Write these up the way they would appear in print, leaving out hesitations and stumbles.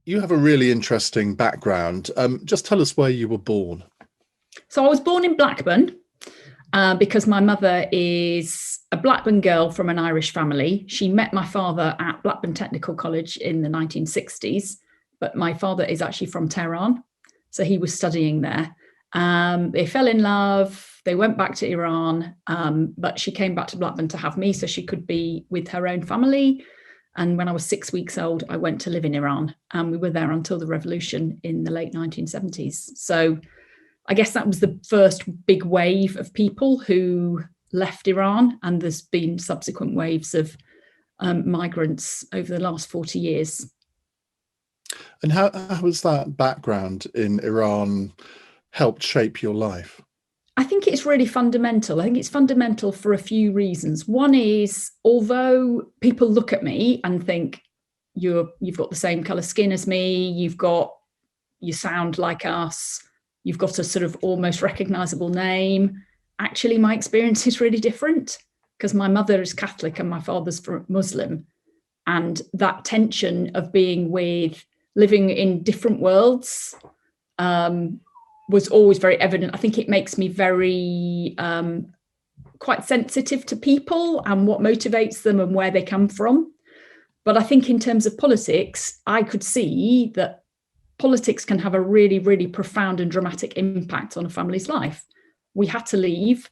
You have a really interesting background. Just tell us where you were born. So I was born in Blackburn because my mother is a Blackburn girl from an Irish family. She met my father at Blackburn Technical College in the 1960s, but my father is actually from Tehran. So he was studying there. They fell in love. They went back to Iran, but she came back to Blackburn to have me so she could be with her own family. And when I was 6 weeks old, I went to live in Iran, and we were there until the revolution in the late 1970s. So I guess that was the first big wave of people who left Iran, and there's been subsequent waves of migrants over the last 40 years. And how has that background in Iran helped shape your life? I think it's really fundamental. I think it's fundamental for a few reasons. One is, although people look at me and think you've got the same color skin as me, you sound like us, you've got a sort of almost recognizable name. Actually, my experience is really different because my mother is Catholic and my father's Muslim. And that tension of living in different worlds was always very evident. I think it makes me very quite sensitive to people and what motivates them and where they come from. But I think in terms of politics, I could see that politics can have a really, really profound and dramatic impact on a family's life. We had to leave.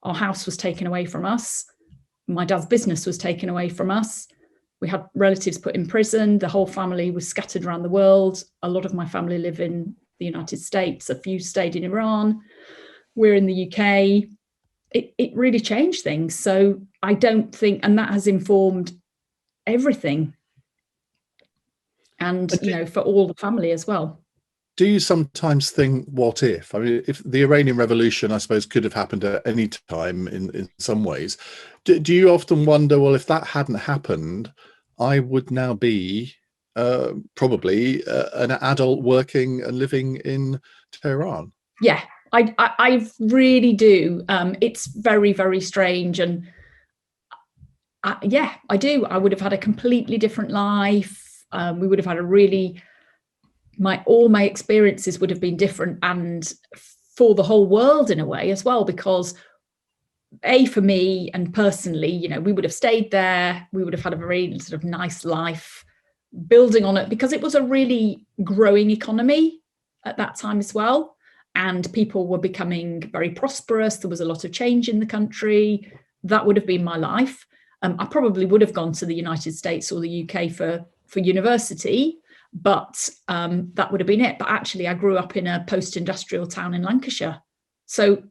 Our house was taken away from us. My dad's business was taken away from us. We had relatives put in prison. The whole family was scattered around the world. A lot of my family live in the United States. A few stayed in Iran. We're in the UK. It really changed things. So I don't think, and that has informed everything. And, for all the family as well. Do you sometimes think, what if? I mean, if the Iranian Revolution, I suppose, could have happened at any time in some ways, do you often wonder, well, if that hadn't happened, I would now be probably an adult working and living in Tehran? Yeah, I really do. It's very, very strange. And I do. I would have had a completely different life. We would have had all my experiences would have been different, and for the whole world in a way as well, because for me and personally, we would have stayed there. We would have had a very sort of nice life building on it, because it was a really growing economy at that time as well. And people were becoming very prosperous. There was a lot of change in the country. That would have been my life. I probably would have gone to the United States or the UK for university, but that would have been it. But actually, I grew up in a post-industrial town in Lancashire. So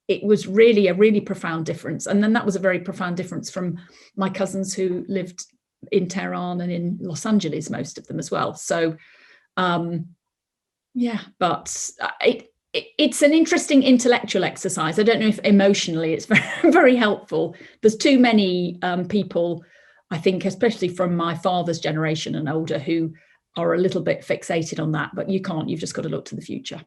it was really a really profound difference. And then that was a very profound difference from my cousins who lived in Tehran and in Los Angeles, most of them as well. So, but it's an interesting intellectual exercise. I don't know if emotionally it's very, very helpful. There's too many people, I think, especially from my father's generation and older, who are a little bit fixated on that, but you've just got to look to the future.